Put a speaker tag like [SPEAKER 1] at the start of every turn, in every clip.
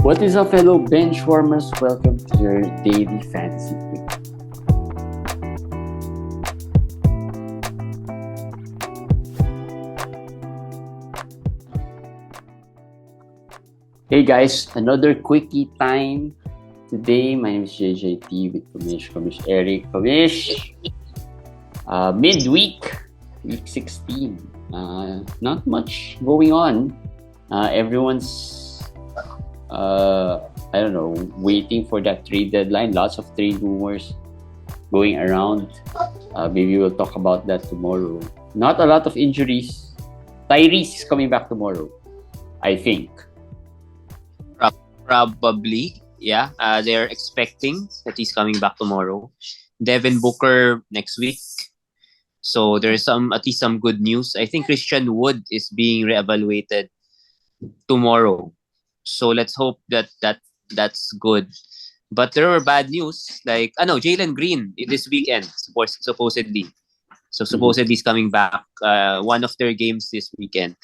[SPEAKER 1] What is up, fellow bench warmers? Welcome to your daily fantasy pick. Hey guys, another quickie time. Today, my name is JJT with Kamish Eric. Kamish, midweek, week 16. Not much going on. Everyone's waiting for that trade deadline. Lots of trade rumors going around. Maybe we'll talk about that tomorrow. Not a lot of injuries. Tyrese is coming back tomorrow, I think.
[SPEAKER 2] Probably, yeah. They're expecting that he's coming back tomorrow. Devin Booker next week. So there's at least some good news. I think Christian Wood is being reevaluated tomorrow. So let's hope that's good. But there were bad news, like Jalen Green this weekend supposedly. So supposedly he's coming back. One of their games this weekend.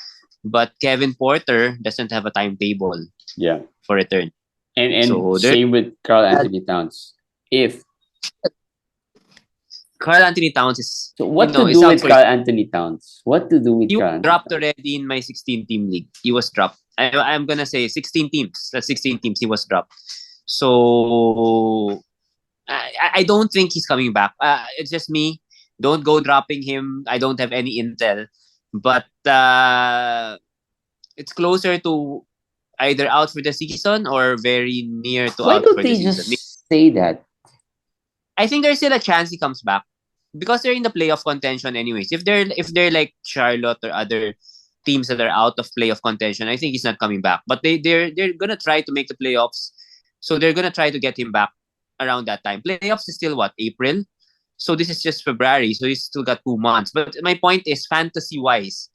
[SPEAKER 2] But Kevin Porter doesn't have a timetable.
[SPEAKER 1] Yeah.
[SPEAKER 2] For return.
[SPEAKER 1] And so same with Karl Anthony Towns. If
[SPEAKER 2] Karl Anthony Towns is...
[SPEAKER 1] So what to do with Karl Anthony Towns? What to do with Karl?
[SPEAKER 2] He was dropped already in my 16-team league. He was dropped. I'm going to say 16 teams. That's 16 teams. He was dropped. So I don't think he's coming back. It's just me. Don't go dropping him. I don't have any intel. But it's closer to either out for the season or very near to out for the season. Why don't they
[SPEAKER 1] just say that?
[SPEAKER 2] I think there's still a chance he comes back because they're in the playoff contention anyways. If they're like Charlotte or other teams that are out of playoff contention, I think he's not coming back. But they're gonna try to make the playoffs, so they're gonna try to get him back around that time. Playoffs is still April, so this is just February, so he's still got 2 months. But my point is, fantasy wise,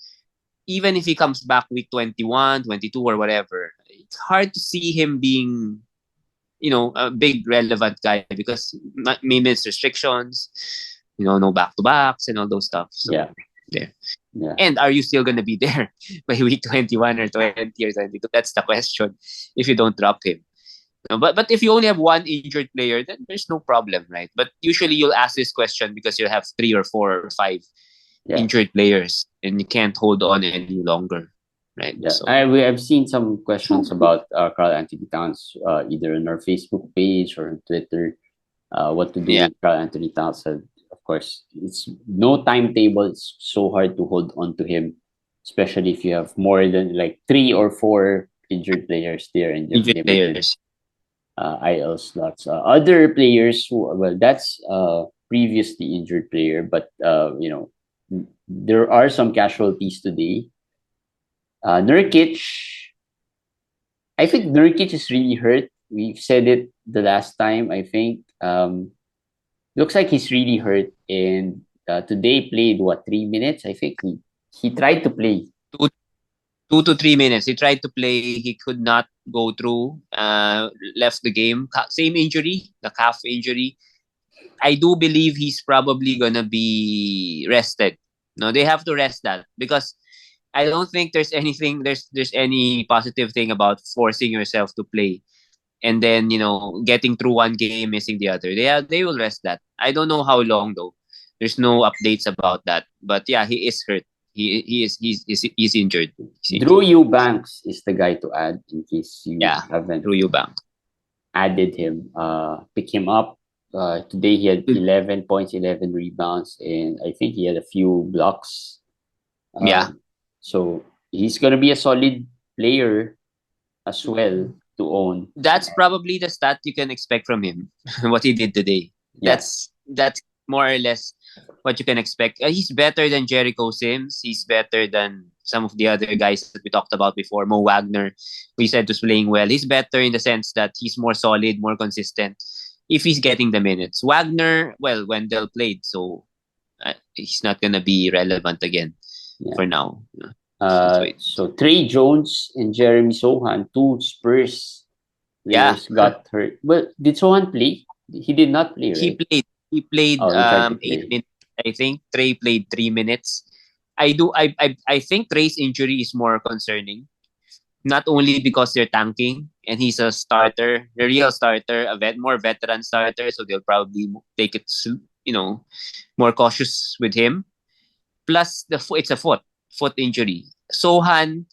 [SPEAKER 2] even if he comes back week 21, 22 or whatever, it's hard to see him being, a big relevant guy because minutes restrictions, no back-to-backs and all those stuff. So, there. Yeah. And are you still going to be there by week 21 or 20 or 22? That's the question if you don't drop him. But if you only have one injured player, then there's no problem, right? But usually you'll ask this question because you have 3 or 4 or 5 injured players and you can't hold on any longer, right?
[SPEAKER 1] Yeah. So I've seen some questions about Karl Anthony Towns either on our Facebook page or on Twitter. What to do with Karl Anthony Towns? And of course, it's no timetable. It's so hard to hold on to him, especially if you have more than like 3 or 4 injured players there and just limited IL slots. Other players that's previously injured player, but there are some casualties today. Nurkic, I think Nurkic is really hurt. We've said it the last time, I think. Looks like he's really hurt. And today played, 3 minutes? I think he tried to play.
[SPEAKER 2] 2 to 3 minutes. He tried to play. He could not go through. Left the game. Same injury, the calf injury. I do believe he's probably going to be rested. No, they have to rest that because I don't think there's any positive thing about forcing yourself to play and then getting through one game, missing the other. They will rest that. I don't know how long though. There's no updates about that. But yeah, he is hurt. He's injured.
[SPEAKER 1] Drew Eubanks is the guy to add in case you haven't
[SPEAKER 2] Drew Eubanks.
[SPEAKER 1] Added him. Pick him up. Today he had 11 points, 11 rebounds, and I think he had a few blocks. So he's going to be a solid player as well to own.
[SPEAKER 2] That's probably the stat you can expect from him, what he did today. Yeah. That's more or less what you can expect. He's better than Jericho Sims. He's better than some of the other guys that we talked about before. Mo Wagner, we said was playing well. He's better in the sense that he's more solid, more consistent. If he's getting the minutes. Wagner, Wendell played, so he's not going to be relevant again for now.
[SPEAKER 1] So Trey Jones and Jeremy Sochan, 2 Spurs players got hurt. Well, did Sochan play? He did not play, right?
[SPEAKER 2] He played 8 minutes. I think Trey played 3 minutes. I think Trey's injury is more concerning not only because they're tanking and he's a starter, a real starter, more veteran starter, so they'll probably take it, more cautious with him. Plus it's a foot injury. Sohan,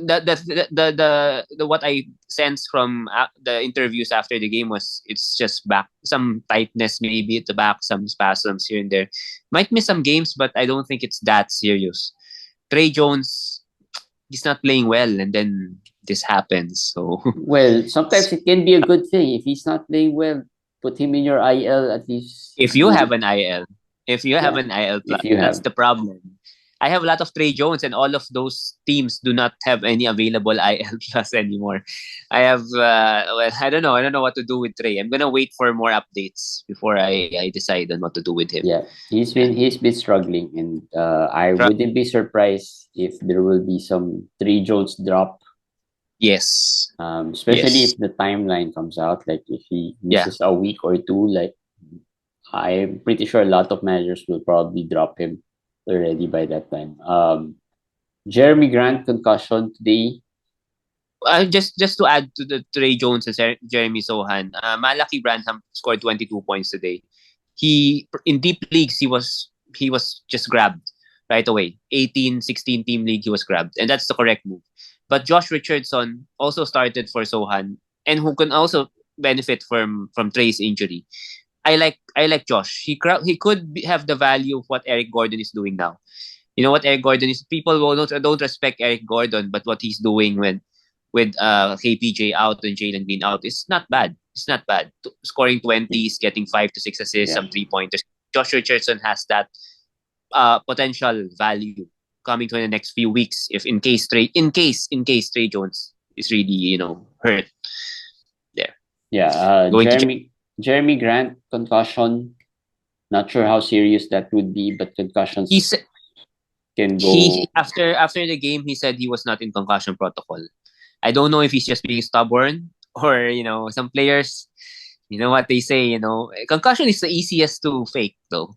[SPEAKER 2] the what I sensed from the interviews after the game was it's just back, some tightness maybe at the back, some spasms here and there. Might miss some games, but I don't think it's that serious. Trey Jones, he's not playing well, and then this happens. So
[SPEAKER 1] Well, sometimes it can be a good thing if he's not playing well. Put him in your IL at least.
[SPEAKER 2] if you have an IL, if you have
[SPEAKER 1] Yeah,
[SPEAKER 2] an IL plus,
[SPEAKER 1] if you
[SPEAKER 2] that's
[SPEAKER 1] have.
[SPEAKER 2] the problem. I have a lot of Trey Jones, and all of those teams do not have any available IL plus anymore. I have, I don't know. I don't know what to do with Trey. I'm gonna wait for more updates before I decide on what to do with him.
[SPEAKER 1] Yeah,
[SPEAKER 2] Yeah.
[SPEAKER 1] he's been struggling, and I wouldn't be surprised if there will be some Trey Jones drop.
[SPEAKER 2] Yes.
[SPEAKER 1] Especially
[SPEAKER 2] Yes.
[SPEAKER 1] if the timeline comes out, like if he
[SPEAKER 2] Yeah.
[SPEAKER 1] misses a week or two, like I'm pretty sure a lot of managers will probably drop him already by that time. Jeremy Grant concussion today.
[SPEAKER 2] Just to add to the Trey Jones and Jeremy Sohan, Malaki Branham scored 22 points today. He in deep leagues he was just grabbed right away. 18-16 team league he was grabbed, and that's the correct move. But Josh Richardson also started for Sohan, and who can also benefit from Trey's injury. I like Josh. He could have the value of what Eric Gordon is doing now. You know what Eric Gordon is? People don't respect Eric Gordon, but what he's doing with KPJ out and Jalen Green out, it's not bad. It's not bad. Scoring 20s, getting 5 to 6 assists,
[SPEAKER 1] Yeah,
[SPEAKER 2] some 3 pointers. Josh Richardson has that potential value coming to in the next few weeks. If in case Trey Jones is really hurt there.
[SPEAKER 1] yeah.
[SPEAKER 2] Going to
[SPEAKER 1] Jeremy Grant concussion. Not sure how serious that would be, but
[SPEAKER 2] he
[SPEAKER 1] concussions
[SPEAKER 2] said
[SPEAKER 1] can
[SPEAKER 2] he
[SPEAKER 1] go.
[SPEAKER 2] after the game he said he was not in concussion protocol. I don't know if he's just being stubborn or some players. You know what they say. Concussion is the easiest to fake though.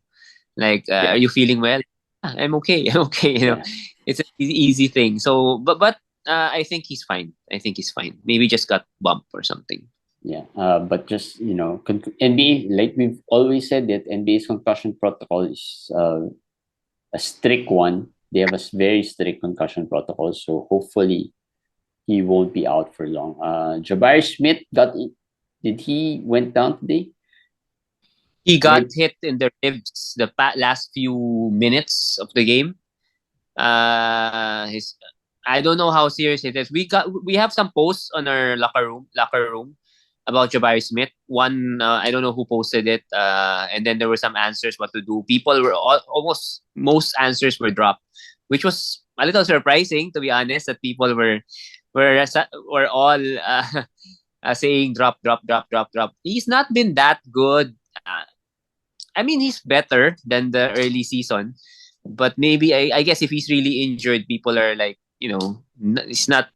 [SPEAKER 2] Like, are
[SPEAKER 1] Yeah,
[SPEAKER 2] you feeling well? "Ah, I'm okay. I'm okay.
[SPEAKER 1] yeah,
[SPEAKER 2] It's an easy thing. So, but I think he's fine. I think he's fine. Maybe just got bumped or something.
[SPEAKER 1] yeah. But just NBA, like we've always said, that NBA's concussion protocol is a strict one. They have a very strict concussion protocol, so hopefully he won't be out for long. Jabari Smith did he went down today?
[SPEAKER 2] He
[SPEAKER 1] I
[SPEAKER 2] got
[SPEAKER 1] heard,
[SPEAKER 2] hit in the ribs the last few minutes of the game. His I don't know how serious it is. We have some posts on our locker room about Jabari Smith. One, I don't know who posted it. And then there were some answers what to do. People were almost most answers were dropped, which was a little surprising to be honest. That people were all saying drop, drop, drop, drop, drop. He's not been that good. I mean, he's better than the early season, but maybe I guess if he's really injured, people are like, it's not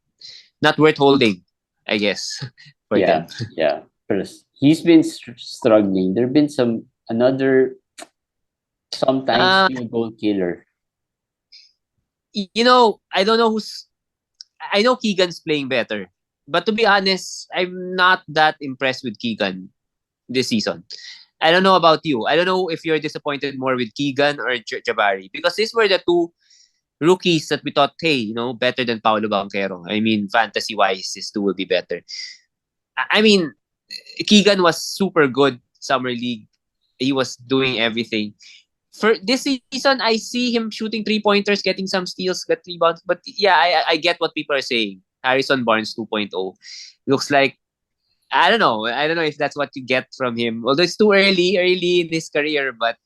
[SPEAKER 2] worth holding. I guess for them.
[SPEAKER 1] yeah, yeah. First, he's been struggling. There've been another sometimes
[SPEAKER 2] Uh,
[SPEAKER 1] field goal killer.
[SPEAKER 2] I don't know who's. I know Keegan's playing better, but to be honest, I'm not that impressed with Keegan this season. I don't know about you. I don't know if you're disappointed more with Keegan or Jabari, because these were the two rookies that we thought, hey, better than Paulo Banquero. I mean, fantasy wise, these two will be better. I mean, Keegan was super good summer league. He was doing everything. For this season, I see him shooting 3 pointers, getting some steals, got rebounds. But yeah, I get what people are saying. Harrison Barnes 2.0 looks like, I don't know. I don't know if that's what you get from him. Although it's too early in his career, but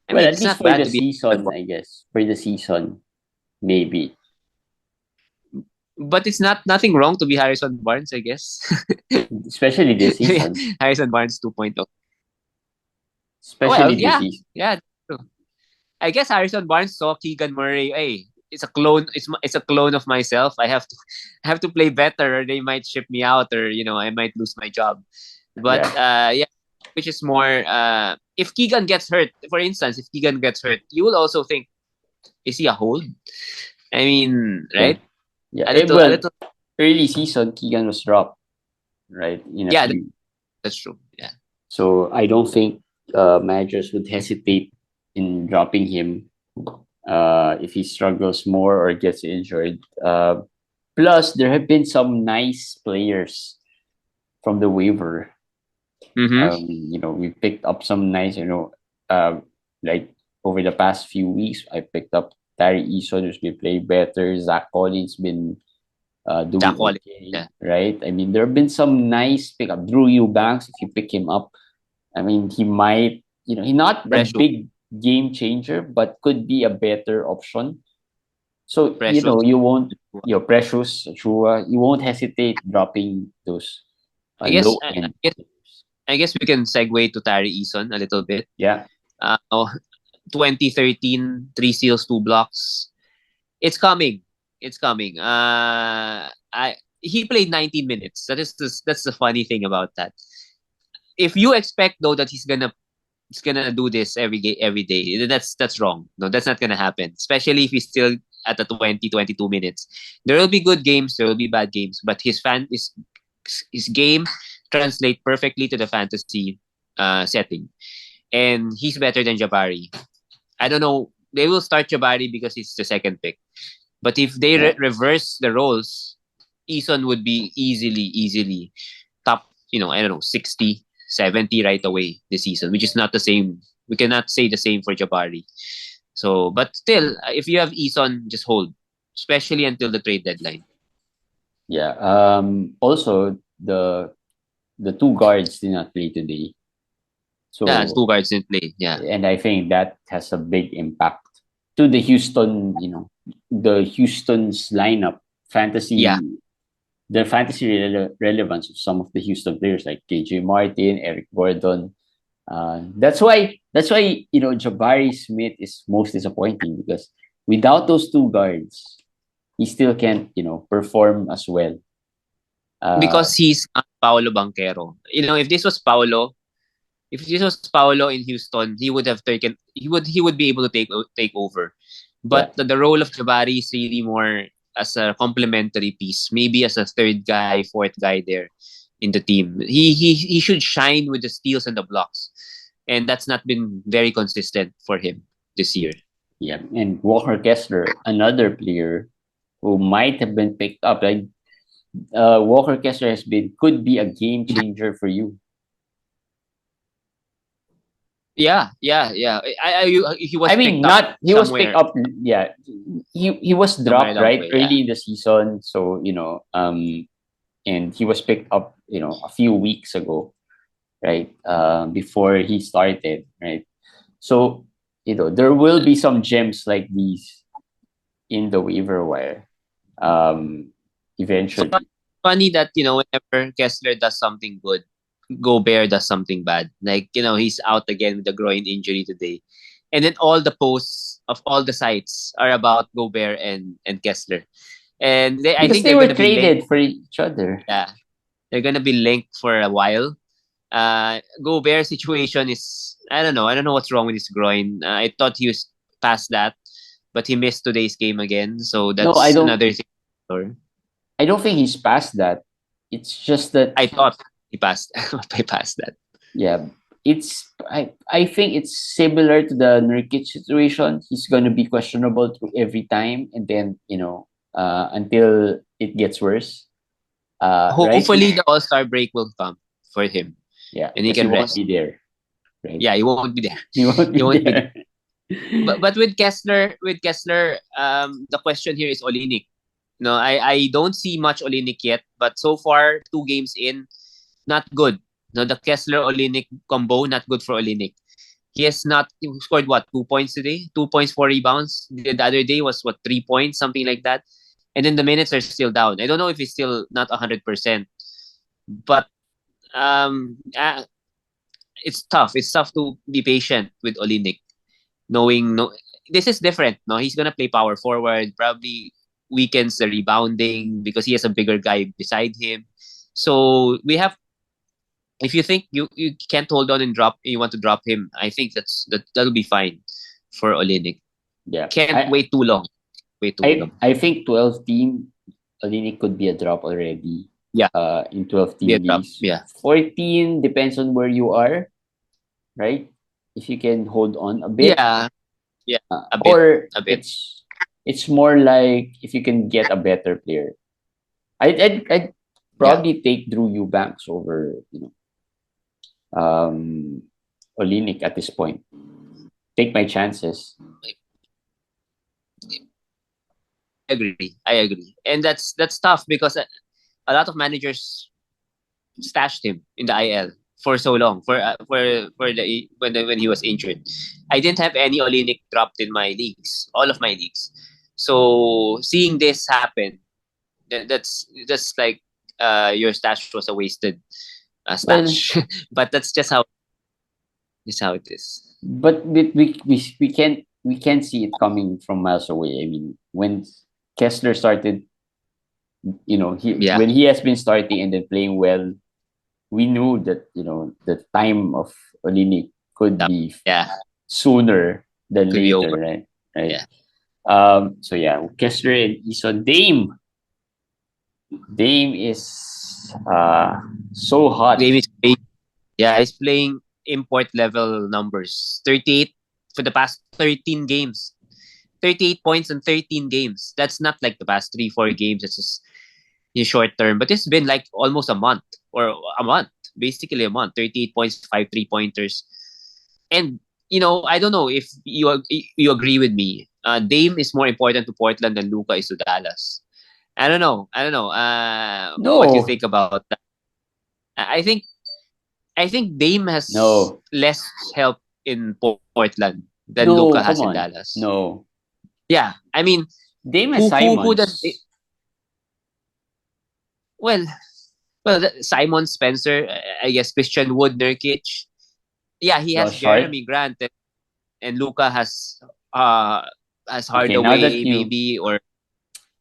[SPEAKER 2] I
[SPEAKER 1] Well,
[SPEAKER 2] mean,
[SPEAKER 1] at
[SPEAKER 2] it's
[SPEAKER 1] least
[SPEAKER 2] not
[SPEAKER 1] for
[SPEAKER 2] bad
[SPEAKER 1] the
[SPEAKER 2] to be.
[SPEAKER 1] season, I guess. For the season, maybe.
[SPEAKER 2] But it's nothing wrong to be Harrison Barnes, I guess.
[SPEAKER 1] Especially this season.
[SPEAKER 2] Harrison Barnes 2.0. Well,
[SPEAKER 1] Especially this
[SPEAKER 2] yeah,
[SPEAKER 1] season.
[SPEAKER 2] yeah. I guess Harrison Barnes saw Keegan Murray. Hey, it's a clone. It's a clone of myself. I have to play better, or they might ship me out, or I might lose my job. But
[SPEAKER 1] Yeah.
[SPEAKER 2] yeah, which is more. If Keegan gets hurt, for instance, if Keegan gets hurt, you will also think, is he a hold? I mean,
[SPEAKER 1] Yeah.
[SPEAKER 2] right?
[SPEAKER 1] Yeah,
[SPEAKER 2] A little, a
[SPEAKER 1] well,
[SPEAKER 2] little.
[SPEAKER 1] early season, Keegan was dropped, right, in a
[SPEAKER 2] Yeah,
[SPEAKER 1] few.
[SPEAKER 2] that's true. Yeah,
[SPEAKER 1] So I don't think managers would hesitate in dropping him if he struggles more or gets injured. Plus, there have been some nice players from the waiver.
[SPEAKER 2] mm-hmm.
[SPEAKER 1] We picked up some nice, uh, like over the past few weeks, I picked up Tari Eason, who's been playing better. Zach Collins been
[SPEAKER 2] Jack
[SPEAKER 1] doing
[SPEAKER 2] Collins.
[SPEAKER 1] okay,
[SPEAKER 2] Yeah,
[SPEAKER 1] right? I mean, there have been some nice pickup. Drew Eubanks, if you pick him up, I mean, he might, he's not a
[SPEAKER 2] precious,
[SPEAKER 1] big game changer, but could be a better option. So,
[SPEAKER 2] precious.
[SPEAKER 1] you won't, Precious, Chua, you won't hesitate dropping those
[SPEAKER 2] I guess,
[SPEAKER 1] low
[SPEAKER 2] I, I
[SPEAKER 1] end.
[SPEAKER 2] guess, I guess we can segue to Tari Eason a little bit.
[SPEAKER 1] Yeah.
[SPEAKER 2] Oh, 2013, 3 steals, 2 blocks. It's coming. It's coming. I He played 19 minutes. That's the funny thing about that. If you expect though that he's gonna do this every day, then that's wrong. No, that's not gonna happen. Especially if he's still at the 20, 22 minutes. There will be good games, there will be bad games, but his game translate perfectly to the fantasy setting. And he's better than Jabari. I don't know. They will start Jabari because he's the second pick. But if they
[SPEAKER 1] Yeah.
[SPEAKER 2] reverse the roles, Eason would be easily top, I don't know, 60, 70 right away this season, which is not the same. We cannot say the same for Jabari. So, but still, if you have Eason, just hold, especially until the trade deadline.
[SPEAKER 1] Yeah. Also, the two guards did not play today.
[SPEAKER 2] Yeah, it's
[SPEAKER 1] So,
[SPEAKER 2] two guards didn't play. Yeah.
[SPEAKER 1] and I think that has a big impact to the Houston, the Houston's lineup,
[SPEAKER 2] Yeah.
[SPEAKER 1] fantasy, the fantasy relevance of some of the Houston players like KJ Martin, Eric Gordon. That's why Jabari Smith is most disappointing because without those two guards, he still can't perform as well.
[SPEAKER 2] Because he's not Paolo Banquero. If this was Paolo in Houston, he would have taken. He would be able to take over.
[SPEAKER 1] Yeah,
[SPEAKER 2] But the role of Jabari is really more as a complementary piece, maybe as a third guy, fourth guy there in the team. He should shine with the steals and the blocks, and that's not been very consistent for him this year.
[SPEAKER 1] yeah, and Walker Kessler, another player who might have been picked up. Like Walker Kessler could be a game changer for you.
[SPEAKER 2] Yeah. He was
[SPEAKER 1] I mean,
[SPEAKER 2] picked up
[SPEAKER 1] not he was picked
[SPEAKER 2] somewhere
[SPEAKER 1] up. Yeah, he was
[SPEAKER 2] somewhere
[SPEAKER 1] dropped
[SPEAKER 2] along the
[SPEAKER 1] right
[SPEAKER 2] way. Yeah.
[SPEAKER 1] early in the season. So and he was picked up a few weeks ago, right? Before he started, right? So there will be some gems like these in the waiver wire. Eventually,
[SPEAKER 2] Funny that whenever Kessler does something good, Gobert does something bad. Like he's out again with a groin injury today, and then all the posts of all the sites are about Gobert and Kessler, and I
[SPEAKER 1] because
[SPEAKER 2] think
[SPEAKER 1] they
[SPEAKER 2] they're
[SPEAKER 1] were
[SPEAKER 2] gonna be linked.
[SPEAKER 1] traded for each other.
[SPEAKER 2] Yeah, they're gonna be linked for a while. Gobert situation is I don't know what's wrong with his groin. I thought he was past that, but he missed today's game again, so
[SPEAKER 1] No, I
[SPEAKER 2] that's
[SPEAKER 1] don't.
[SPEAKER 2] another thing.
[SPEAKER 1] I don't think he's past that. It's just that
[SPEAKER 2] I thought he passed. I passed that.
[SPEAKER 1] yeah, I think it's similar to the Nurkic situation. He's gonna be questionable every time, and then until it gets worse. Right?
[SPEAKER 2] Hopefully, the All Star break will come for him,
[SPEAKER 1] Yeah,
[SPEAKER 2] and he
[SPEAKER 1] because he
[SPEAKER 2] can
[SPEAKER 1] won't
[SPEAKER 2] rest.
[SPEAKER 1] be there. Right?
[SPEAKER 2] Yeah, he won't be there.
[SPEAKER 1] He won't
[SPEAKER 2] He
[SPEAKER 1] be
[SPEAKER 2] won't be there.
[SPEAKER 1] there.
[SPEAKER 2] But with Kessler, the question here is Olinik. No, I don't see much Olinik yet, but so far 2 games in, not good. No, the Kessler Olinik combo not good for Olinik. He scored what 2 points today, 2 points, 4 rebounds. The other day was what 3 points, something like that. And then the minutes are still down. I don't know if he's still not 100%, but uh, it's tough. It's tough to be patient with Olinik, knowing no, this is different. No, he's gonna play power forward, probably weakens the rebounding because he has a bigger guy beside him. So we have. If you think you can't hold on and you want to drop him, I think that'll be fine for Olinik.
[SPEAKER 1] Yeah,
[SPEAKER 2] Can't wait too long. Wait too long.
[SPEAKER 1] I think 12 team. Olinik could be a drop already.
[SPEAKER 2] Yeah.
[SPEAKER 1] In 12
[SPEAKER 2] Be a
[SPEAKER 1] team
[SPEAKER 2] drop.
[SPEAKER 1] leagues.
[SPEAKER 2] Yeah.
[SPEAKER 1] 14 depends on where you are, right? If you can hold on a bit,
[SPEAKER 2] Yeah. Yeah. A bit.
[SPEAKER 1] or
[SPEAKER 2] A bit.
[SPEAKER 1] it's more like if you can get a better player. I'd
[SPEAKER 2] Yeah.
[SPEAKER 1] probably take Drew Eubanks over um Olinik at this point. Take my chances.
[SPEAKER 2] I agree. I agree. And that's tough because a lot of managers stashed him in the IL for so long for the when he was injured. I didn't have any Olinik dropped in my leagues, all of my leagues. So seeing this happen, that's like your stash was a wasted
[SPEAKER 1] Well,
[SPEAKER 2] stash. But that's just how it is.
[SPEAKER 1] but we can't see it coming from miles away. I mean, when Kessler started, he
[SPEAKER 2] Yeah.
[SPEAKER 1] when he has been starting and then playing well, we knew that the time of Olinik could be
[SPEAKER 2] Yeah.
[SPEAKER 1] sooner than
[SPEAKER 2] Could be
[SPEAKER 1] later,
[SPEAKER 2] over.
[SPEAKER 1] right? Right.
[SPEAKER 2] Yeah.
[SPEAKER 1] So yeah, Kessler and Eason. Dame is so hot.
[SPEAKER 2] Game is playing, yeah, he's playing import level numbers. 38 for the past 13 games. 38 points in 13 games. That's not like the past 3-4 games. It's just in short term, but it's been like almost a month or a month, basically a month. 38 points, 5 3-pointers, and I don't know if you agree with me. Dame is more important to Portland than Luka is to Dallas. I don't know. What you
[SPEAKER 1] No,
[SPEAKER 2] think about that? I think Dame has
[SPEAKER 1] no,
[SPEAKER 2] less help in Portland than Luka
[SPEAKER 1] no. Come
[SPEAKER 2] has in
[SPEAKER 1] on,
[SPEAKER 2] Dallas.
[SPEAKER 1] no.
[SPEAKER 2] Yeah, I mean,
[SPEAKER 1] Dame has
[SPEAKER 2] who does
[SPEAKER 1] Simons,
[SPEAKER 2] well Simon Spencer, I guess Christian Wood, Nurkic. Yeah, he has
[SPEAKER 1] Josh Hart.
[SPEAKER 2] Jeremy Grant, and Luka uh has
[SPEAKER 1] Okay, now that
[SPEAKER 2] Hardaway maybe, or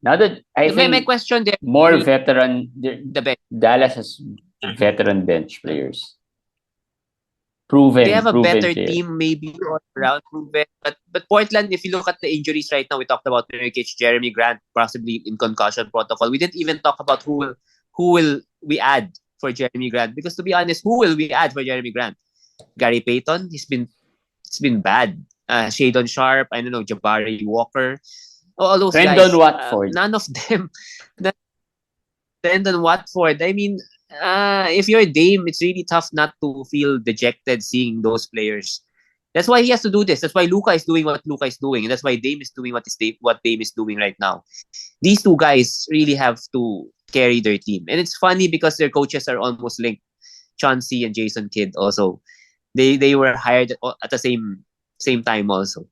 [SPEAKER 1] I
[SPEAKER 2] my
[SPEAKER 1] think
[SPEAKER 2] question there
[SPEAKER 1] more
[SPEAKER 2] will
[SPEAKER 1] veteran,
[SPEAKER 2] the bench.
[SPEAKER 1] Dallas has veteran bench players,
[SPEAKER 2] They have a
[SPEAKER 1] proven
[SPEAKER 2] better
[SPEAKER 1] player.
[SPEAKER 2] team maybe all around proven, but Portland, if you look at the injuries right now, we talked about Nurkic, Jeremy Grant possibly in concussion protocol. We didn't even talk about who will we add for Jeremy Grant, because to be honest, who will we add for Jeremy Grant? Gary Payton, he's been bad. Shadon Sharp, I don't know, Jabari Walker, all those
[SPEAKER 1] Brendan
[SPEAKER 2] guys.
[SPEAKER 1] Watford.
[SPEAKER 2] None of them. Brendan Watford. I mean, if you're Dame, it's really tough not to feel dejected seeing those players. That's why he has to do this. That's why Luka is doing what Luka is doing, and that's why Dame is doing what Dame is doing right now. These two guys really have to carry their team, and it's funny because their coaches are almost linked. Chauncey and Jason Kidd also, they were hired at the same time also.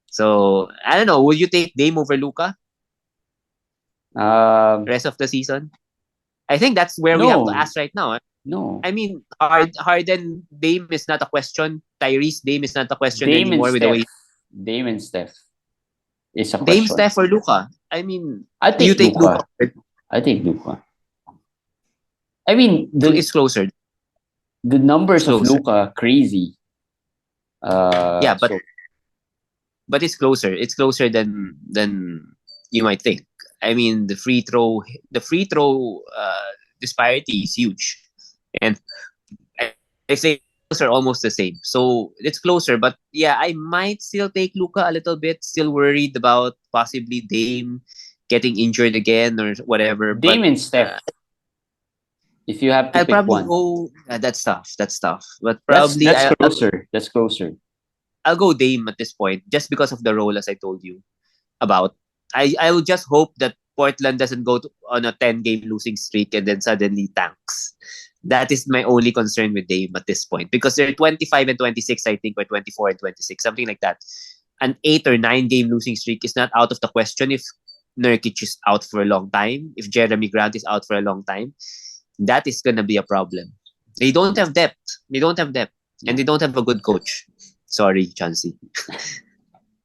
[SPEAKER 2] So I don't know. Would you take Dame over Luka
[SPEAKER 1] Um,
[SPEAKER 2] rest of the season? I think that's where we have to
[SPEAKER 1] no,
[SPEAKER 2] ask right now.
[SPEAKER 1] no.
[SPEAKER 2] I mean, Harden Dame is not a question. Tyrese Dame is not a question
[SPEAKER 1] Dame and
[SPEAKER 2] anymore with the way
[SPEAKER 1] Steph. Dame and Steph is a
[SPEAKER 2] Dame,
[SPEAKER 1] question.
[SPEAKER 2] Steph, or Luka. I mean,
[SPEAKER 1] I
[SPEAKER 2] you
[SPEAKER 1] take
[SPEAKER 2] take Luka.
[SPEAKER 1] Luka. I take Luka. I mean
[SPEAKER 2] It's closer.
[SPEAKER 1] the
[SPEAKER 2] It's
[SPEAKER 1] numbers of
[SPEAKER 2] closer.
[SPEAKER 1] Luka crazy.
[SPEAKER 2] Yeah,
[SPEAKER 1] So
[SPEAKER 2] but it's closer. It's closer than you might think. I mean, the free throw disparity is huge, and I say those are almost the same. So it's closer, but yeah, I might still take Luka a little bit. Still worried about possibly Dame getting injured again or whatever. But
[SPEAKER 1] Dame and Steph. If you have to
[SPEAKER 2] I'll
[SPEAKER 1] pick
[SPEAKER 2] probably
[SPEAKER 1] one,
[SPEAKER 2] go. That's tough. That's tough. But
[SPEAKER 1] that's
[SPEAKER 2] probably
[SPEAKER 1] that's closer. That's closer.
[SPEAKER 2] I'll go Dame at this point, just because of the role, as I told you about. I will just hope that Portland doesn't go on a 10-game losing streak and then suddenly tanks. That is my only concern with Dame at this point, because they're 25 and 26, I think, or 24 and 26, something like that. An 8 or 9 game losing streak is not out of the question if Nurkic is out for a long time, if Jeremy Grant is out for a long time. That is gonna be a problem. They don't have depth. They don't have depth, and they don't have a good coach. Sorry, Chansey.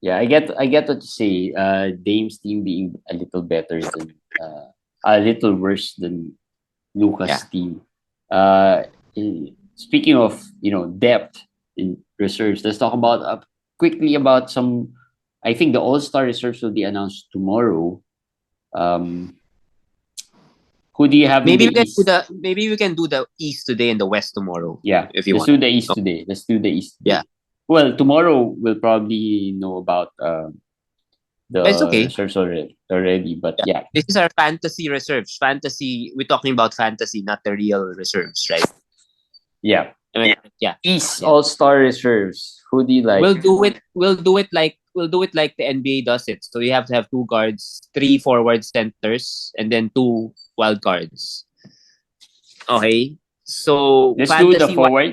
[SPEAKER 1] Yeah, I get what you say. Dame's team being a little better than a little worse than Luca's
[SPEAKER 2] Yeah.
[SPEAKER 1] team. Speaking of depth in reserves, let's talk about quickly about some. I think the All Star reserves will be announced tomorrow. Um, Who do you have in
[SPEAKER 2] Maybe
[SPEAKER 1] the
[SPEAKER 2] we can do
[SPEAKER 1] East?
[SPEAKER 2] the East today and the West tomorrow.
[SPEAKER 1] Yeah,
[SPEAKER 2] if you
[SPEAKER 1] let's
[SPEAKER 2] want.
[SPEAKER 1] do the East
[SPEAKER 2] Oh,
[SPEAKER 1] today. Let's do the East
[SPEAKER 2] yeah,
[SPEAKER 1] today. Well, tomorrow we'll probably know about
[SPEAKER 2] but it's
[SPEAKER 1] the
[SPEAKER 2] okay.
[SPEAKER 1] reserves already. But
[SPEAKER 2] Yeah.
[SPEAKER 1] yeah,
[SPEAKER 2] This is our fantasy reserves. Fantasy. We're talking about fantasy, not the real reserves, right?
[SPEAKER 1] yeah.
[SPEAKER 2] I mean, yeah,
[SPEAKER 1] East
[SPEAKER 2] yeah.
[SPEAKER 1] All-Star reserves. Who do you like?
[SPEAKER 2] We'll do it like the NBA does it. So you have to have two guards, three forward centers, and then two wild cards. Okay. So
[SPEAKER 1] Let's do the
[SPEAKER 2] fantasy wise,
[SPEAKER 1] forward.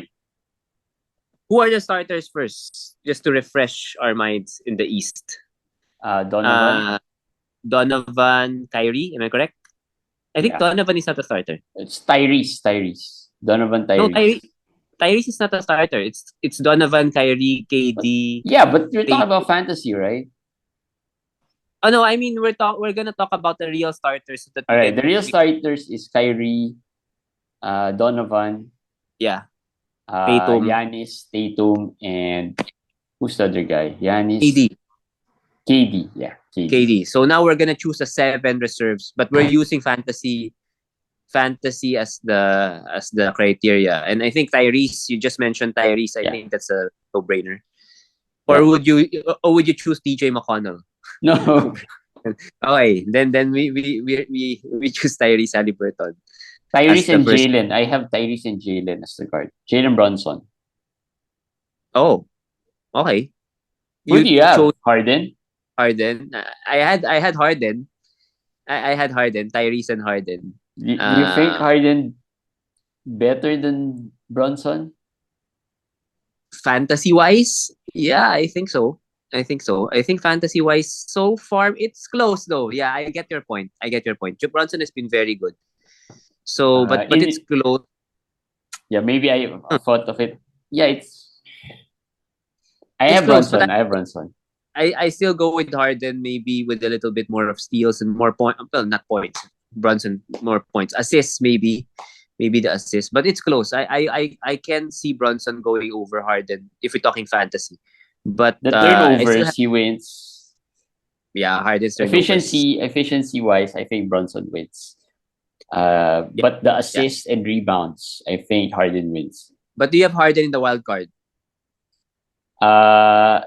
[SPEAKER 2] who are the starters first? Just to refresh our minds in the East.
[SPEAKER 1] Donovan.
[SPEAKER 2] Uh Donovan, Kyrie, am I correct? I think
[SPEAKER 1] Yeah,
[SPEAKER 2] Donovan is not a starter.
[SPEAKER 1] it's Tyrese. Tyrese. Donovan
[SPEAKER 2] No,
[SPEAKER 1] Tyrese.
[SPEAKER 2] Tyrese is not a starter. It's Donovan, Kyrie, KD,
[SPEAKER 1] Yeah, but you're talking about
[SPEAKER 2] Tatum.
[SPEAKER 1] fantasy, right?
[SPEAKER 2] Oh no, I mean we're gonna talk about the real starters so that
[SPEAKER 1] All
[SPEAKER 2] we
[SPEAKER 1] right. The
[SPEAKER 2] can
[SPEAKER 1] real starters is Kyrie, Donovan,
[SPEAKER 2] yeah, Tatum,
[SPEAKER 1] Giannis, Tatum, and who's the other guy? Giannis,
[SPEAKER 2] KD,
[SPEAKER 1] KD. Yeah, KD.
[SPEAKER 2] KD. So now we're gonna choose a seven reserves, but we're using fantasy as the criteria. And I think Tyrese, you just mentioned Tyrese. I
[SPEAKER 1] Yeah,
[SPEAKER 2] think that's a no brainer.
[SPEAKER 1] yeah.
[SPEAKER 2] Or would you choose TJ McConnell?
[SPEAKER 1] No,
[SPEAKER 2] Okay, then we choose Tyrese Haliburton as
[SPEAKER 1] Tyrese
[SPEAKER 2] the
[SPEAKER 1] and
[SPEAKER 2] first.
[SPEAKER 1] Jalen. I have Tyrese and Jalen as the guard. Jalen Brunson.
[SPEAKER 2] Oh, okay.
[SPEAKER 1] Who do
[SPEAKER 2] You
[SPEAKER 1] you have?
[SPEAKER 2] chose
[SPEAKER 1] Harden.
[SPEAKER 2] Harden. I had Harden. I had Harden, Tyrese and Harden.
[SPEAKER 1] Do you think
[SPEAKER 2] Uh,
[SPEAKER 1] Harden better than Brunson?
[SPEAKER 2] fantasy wise, yeah, I think so. I think so. I think fantasy wise, so far it's close though. Yeah, I get your point. I get your point. Joe Bronson has been very good. So, but it's
[SPEAKER 1] In
[SPEAKER 2] close.
[SPEAKER 1] Yeah, maybe I thought of it. Yeah, I
[SPEAKER 2] It's
[SPEAKER 1] have
[SPEAKER 2] close, but
[SPEAKER 1] Brunson. I have Brunson.
[SPEAKER 2] I still go with Harden, maybe with a little bit more of steals and more point. Well, not points. Brunson more points, assists maybe the assist, but it's close. I can see Brunson going over Harden if we're talking fantasy, but
[SPEAKER 1] The
[SPEAKER 2] I still
[SPEAKER 1] turnovers
[SPEAKER 2] have
[SPEAKER 1] he wins.
[SPEAKER 2] Harden's turnovers.
[SPEAKER 1] Efficiency wise, I think Brunson wins.
[SPEAKER 2] Yeah,
[SPEAKER 1] But the
[SPEAKER 2] yeah.
[SPEAKER 1] assists and rebounds, I think Harden wins.
[SPEAKER 2] But do you have Harden in the wild card?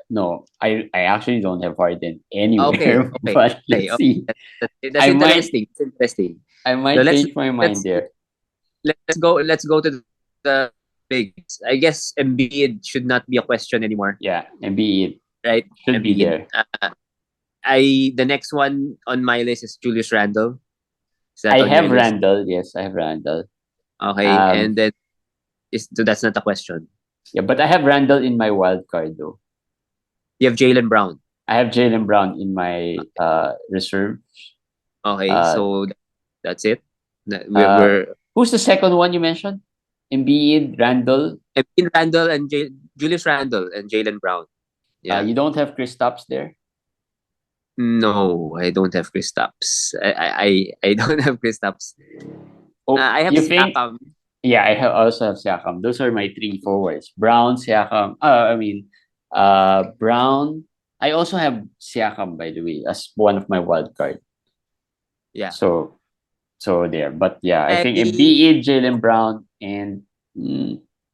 [SPEAKER 1] No, I actually don't have Harden
[SPEAKER 2] Okay,
[SPEAKER 1] anywhere.
[SPEAKER 2] okay,
[SPEAKER 1] But
[SPEAKER 2] okay.
[SPEAKER 1] let's see.
[SPEAKER 2] That's
[SPEAKER 1] I might
[SPEAKER 2] interesting. It's interesting.
[SPEAKER 1] I
[SPEAKER 2] So
[SPEAKER 1] might
[SPEAKER 2] let's
[SPEAKER 1] change my mind
[SPEAKER 2] let's
[SPEAKER 1] there.
[SPEAKER 2] let's go to the bigs. I guess Embiid should not be a question anymore,
[SPEAKER 1] Yeah, Embiid
[SPEAKER 2] right?
[SPEAKER 1] should be
[SPEAKER 2] Embiid.
[SPEAKER 1] there.
[SPEAKER 2] The next one on my list is Julius Randle. Is that
[SPEAKER 1] I
[SPEAKER 2] on your
[SPEAKER 1] have
[SPEAKER 2] list?
[SPEAKER 1] Randall. Yes, I have Randall.
[SPEAKER 2] Okay,
[SPEAKER 1] Um,
[SPEAKER 2] and then so that's not a question.
[SPEAKER 1] yeah, but I have Randall in my wild card though.
[SPEAKER 2] You have Jalen Brown.
[SPEAKER 1] I have Jalen Brown in my reserve.
[SPEAKER 2] Okay,
[SPEAKER 1] Uh,
[SPEAKER 2] so that's it.
[SPEAKER 1] uh,
[SPEAKER 2] We're
[SPEAKER 1] who's the second one you mentioned? Embiid, Randall.
[SPEAKER 2] Embiid, Randle and Julius Randle and Jalen Brown. Yeah.
[SPEAKER 1] You don't have Kristaps there.
[SPEAKER 2] No, I don't have Kristaps. I don't have Kristaps.
[SPEAKER 1] Oh,
[SPEAKER 2] I have
[SPEAKER 1] you think?
[SPEAKER 2] Siakam.
[SPEAKER 1] Yeah, also have Siakam. Those are my three forwards. Brown, Siakam. Brown. I also have Siakam, by the way, as one of my wild card.
[SPEAKER 2] Yeah.
[SPEAKER 1] So there. But yeah, I
[SPEAKER 2] I
[SPEAKER 1] think Embiid, Jalen Brown, and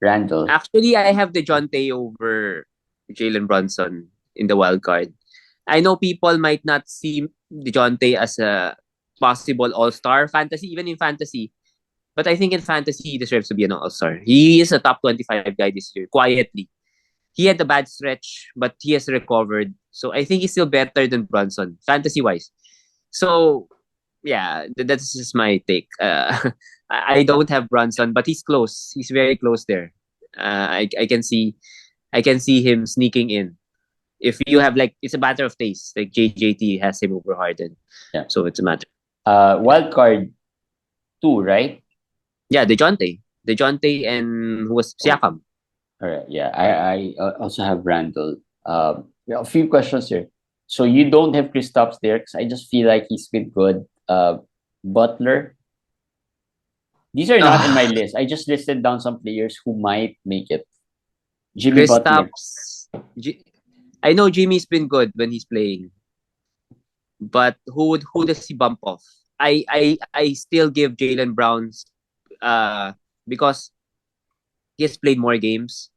[SPEAKER 1] Randall.
[SPEAKER 2] actually I have DeJounte over Jalen Brunson in the wild card. I know people might not see DeJounte as a possible all-star fantasy, even in fantasy. But I think in fantasy, he deserves to be an all-star. He is a top 25 guy this year, quietly. He had a bad stretch, but he has recovered. So I think he's still better than Brunson, fantasy-wise. So, yeah, that's just my take. I don't have Brunson, but he's close. He's very close there. I can see him sneaking in. If you have it's a matter of taste. Like JJT has him over Harden.
[SPEAKER 1] Yeah.
[SPEAKER 2] So it's a matter.
[SPEAKER 1] Wild card 2, right?
[SPEAKER 2] Yeah, DeJounte and who was Siakam.
[SPEAKER 1] All right. Yeah, I also have Randall. A few questions here. So you don't have Kristaps there because I just feel like he's been good. Butler. These are not in my list. I just listed down some players who might make it. Jimmy Butler.
[SPEAKER 2] Kristaps. I know Jimmy's been good when he's playing, but who does he bump off? I still give Jaylen Brown's because he has played more games.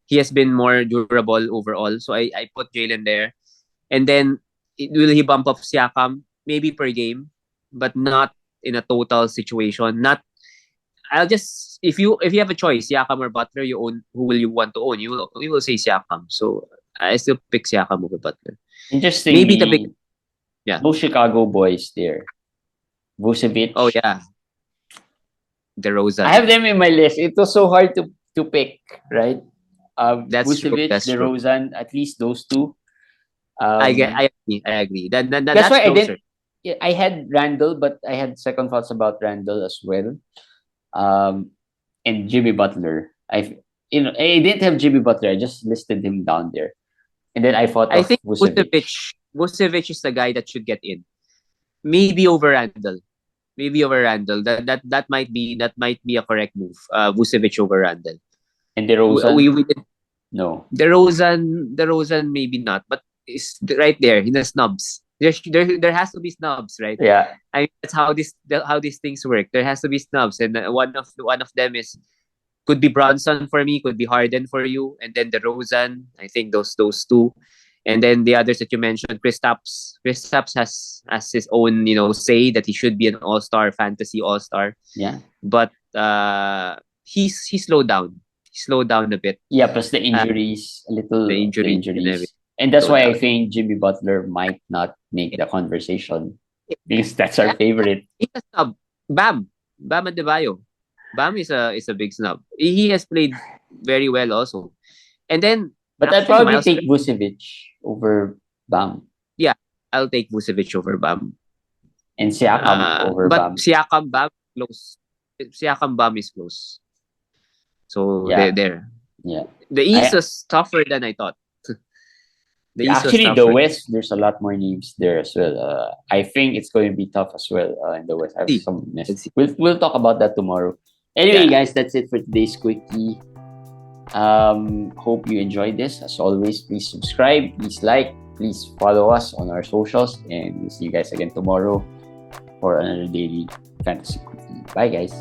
[SPEAKER 2] He has been more durable overall. So I put Jaylen there. And then will he bump up Siakam? Maybe per game, but not in a total situation. Not I'll just if you have a choice, Siakam or Butler, you own who will you want to own? You will say Siakam. So I still pick Siakam over Butler. Maybe the big
[SPEAKER 1] no Chicago boys there. Vucevic.
[SPEAKER 2] Oh yeah. DeRozan.
[SPEAKER 1] I have them in my list. It was so hard to pick, right?
[SPEAKER 2] That's
[SPEAKER 1] Vucevic,
[SPEAKER 2] true.
[SPEAKER 1] DeRozan, at least those two.
[SPEAKER 2] I agree. That's
[SPEAKER 1] That's why
[SPEAKER 2] closer.
[SPEAKER 1] I had Randle, but I had second thoughts about Randle as well. And Jimmy Butler. I didn't have Jimmy Butler. I just listed him down there, and then I thought of
[SPEAKER 2] think
[SPEAKER 1] Vucevic.
[SPEAKER 2] Vucevic is the guy that should get in. Maybe over Randle. That might be a correct move. Vucevic over Randle.
[SPEAKER 1] And DeRozan. No.
[SPEAKER 2] DeRozan maybe not, but it's right there in the snubs. There has to be snubs, right?
[SPEAKER 1] Yeah.
[SPEAKER 2] That's how these things work. There has to be snubs, and one of them could be Brunson for me, could be Harden for you, and then DeRozan. I think those two, and then the others that you mentioned, Kristaps. Kristaps has his own say that he should be an all-star, fantasy all-star.
[SPEAKER 1] Yeah,
[SPEAKER 2] but he slowed down. He slowed down a bit.
[SPEAKER 1] Yeah, plus the injuries,
[SPEAKER 2] the injuries.
[SPEAKER 1] And that's why I think Jimmy Butler might not make the conversation because that's our favorite.
[SPEAKER 2] He's a snub. Bam Adebayo. Bam is a big snub. He has played very well also. And then,
[SPEAKER 1] but I'd probably take Vucevic over Bam.
[SPEAKER 2] Yeah, I'll take Vucevic over Bam.
[SPEAKER 1] And Siakam over Bam.
[SPEAKER 2] But Siakam Bam close. Siakam Bam is close. So they're there.
[SPEAKER 1] Yeah.
[SPEAKER 2] The East was tougher than I thought.
[SPEAKER 1] Actually, the West, there's a lot more names there as well. I think it's going to be tough as well in the West. I have some we'll talk about that tomorrow. Anyway, guys, that's it for today's quickie. Hope you enjoyed this. As always, please subscribe, please like, please follow us on our socials, and we'll see you guys again tomorrow for another daily fantasy quickie. Bye, guys.